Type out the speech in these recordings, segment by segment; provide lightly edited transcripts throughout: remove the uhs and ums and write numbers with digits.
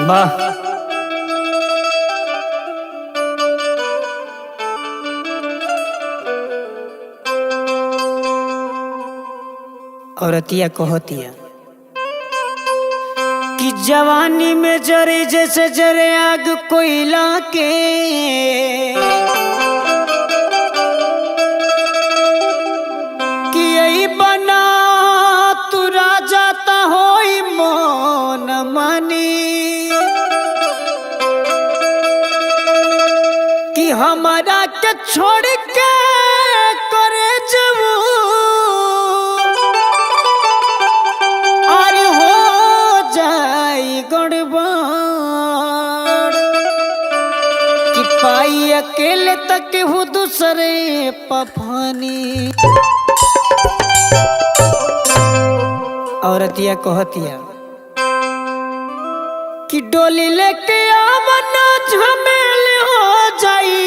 वाह औरतिया कहतिया कि जवानी में जरे जैसे जरे आग कोयला के, कि यही बना तू राजा ता होई मन मानी, कि हमारा के छोड़ के करे जबू और हो जाई गड़बड़, कि पाई अकेले तक हूँ दूसरे पफानी। औरतिया कहतिया कि डोली लेके आमना झमेल हो जाई,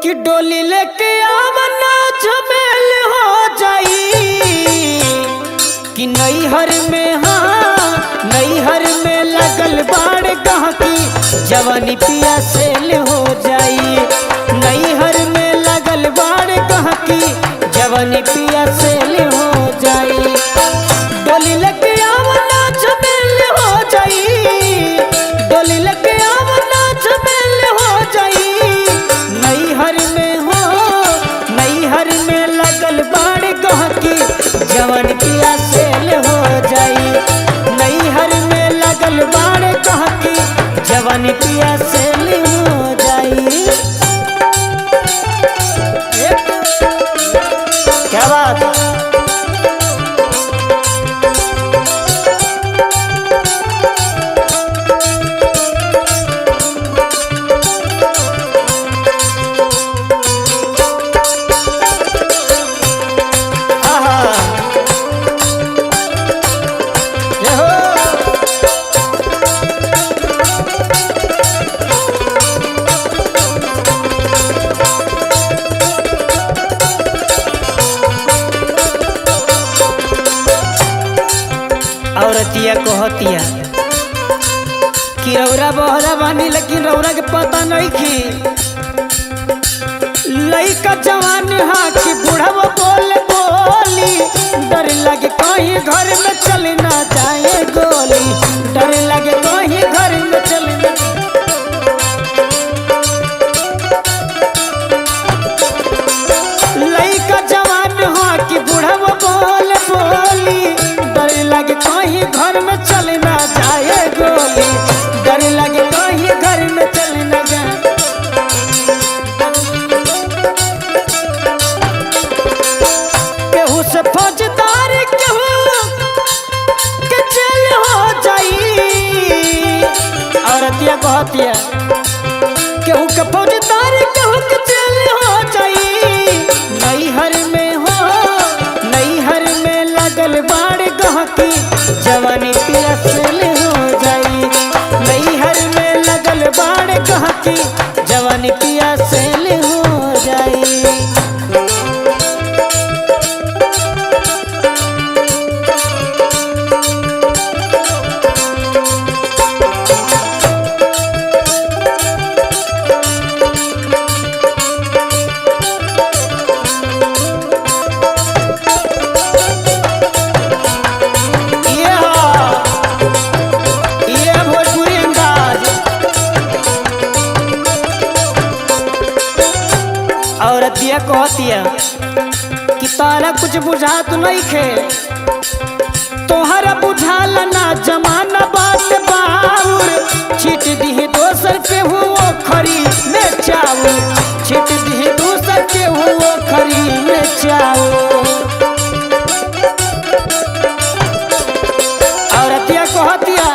कि डोली लेके आमना झमेल हो जाई, कि नैहर में हाँ नैहर में लगल बाड़ गहकी जवानी पिया सेल हो जाई, नैहर में लगल बाड़ गहकी जवानी पिया सेल हो जाई, डोली लेके आमना झमेल हो जाई, डोली लेके आमना झमेल हो जाई, नैहर में हो नैहर में लगल बाड़ गहकी जवानी पिया सेल हो जाई, नैहर में लगल बाड़ गहकी जवानी पिया सेल हो जाई। क्या बात औरतिया कहतिया कि रौरा बहरा बानी लेकिन रौरा के पता नहीं की, लइका जवान हा कि बूढ़वा बोले बोली, डर लगे कहीं घर में चल ना जाए गोली, डर लगे कहीं घर में चल ना, लइका जवान हा कि बूढ़वा बोले बोली, डर लगे कहीं घर में चल ना जाए गोली, डर लगे कहीं घर में चल ना जाए, केहू से फौजदार केहू के जेल हो जाई। औरतिया कहतिया केहू के फौजदार केहू के जेल हो जाई, नैहर में हो नैहर में लगल बाड़ गहकी जवानी पिया सेल हो जाई, नैहर में लगल बाड़ गहकी जवानी पिया सेल हो जाई। औरतिया कहतिया कि तारा कुछ बुझात नहीं खे, तोहरा बुझाल ना जमाना बात बाउर, छीट दी दोसर के हुओ खरी में चाउर, छीट दी दोसर के हुओ खरी में चाउर। औरतिया कहतिया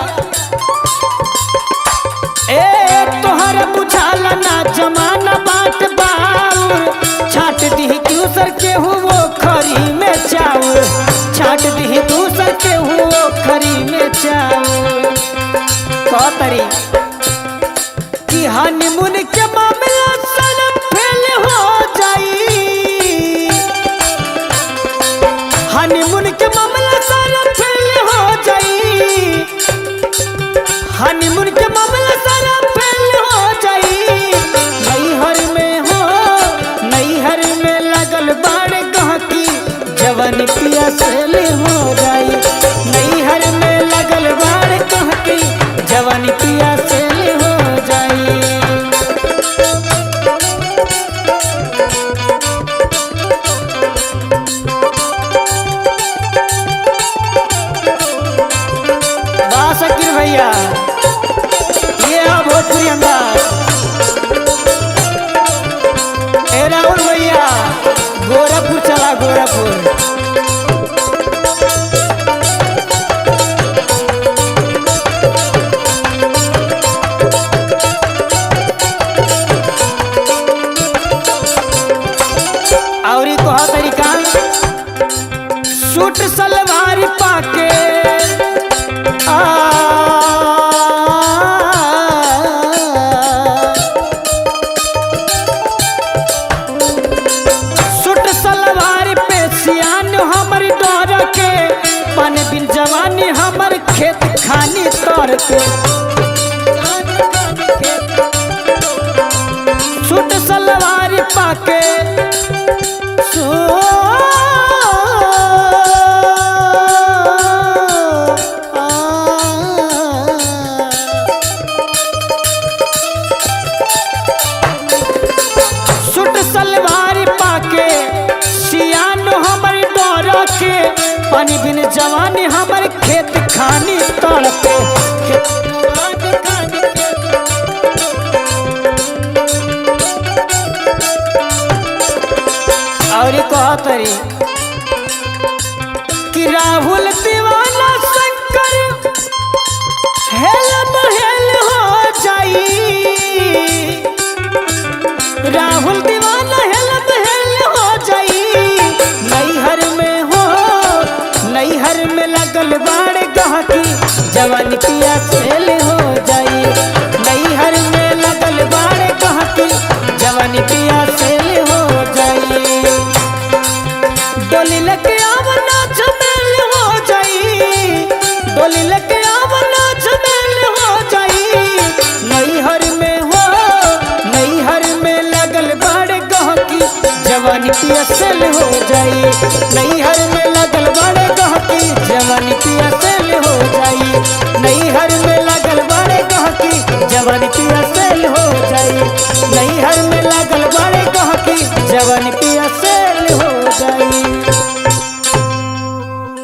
ए तोहरा बुझाल ना जमाना बात बाउर, छाट दी दूसर के हुओ खरी में चाउर, छाट दी दूसर के हुओ खरी में चाउर। कहतरी कि हनीमून के मामला सन फेल मामला सारा फेल हो जाई। नैहर में हो नैहर में लगल बाड़ गहकी जवानी पिया सेल हो जाई। नैहर में लगल बाड़ गहकी जवानी पिया सेल हो जाई। शकीर भैया ये भोजपुरी अंदाज। ए राहुल भैया गोरखपुर चला गोरखपुर। और ही कहा तरीका सूट सलवार पाके सूट सलवार पे सियान हमर डर के पन बिन जवानी हमर खेत खानी तर के। सूट सलवार पाके सूट सलवार पाके सियान हमर डर के पानी बिन जवानी हमर खेत खानी तड़पे। और कहतरी कि राहुल दीवाना शंकर हेल महल हो जाई। राहुल दीवाना हेल महल हो जाई। नैहर में हो नैहर में लगल बाड़ गहकी जवानी पिया सेल हो जाई। नैहर में लगल बाड़ गहकी जवानी पिया सेल हो जाई। डोली लेके आवना झमेल हो जाई। डोली लेके आवना झमेल हो जाई। नैहर में हो नैहर में लगल बाड़ गहकी जवानी पिया सेल हो जाई। नैहर में लगल बाड़ गहकी जवानी पिया सेल हो जाई। नैहर में लगल बाड़ गहकी जवानी पिया सेल हो जाई। नैहर में लगल बाड़ गहकी जवानी पिया सेल हो जाई।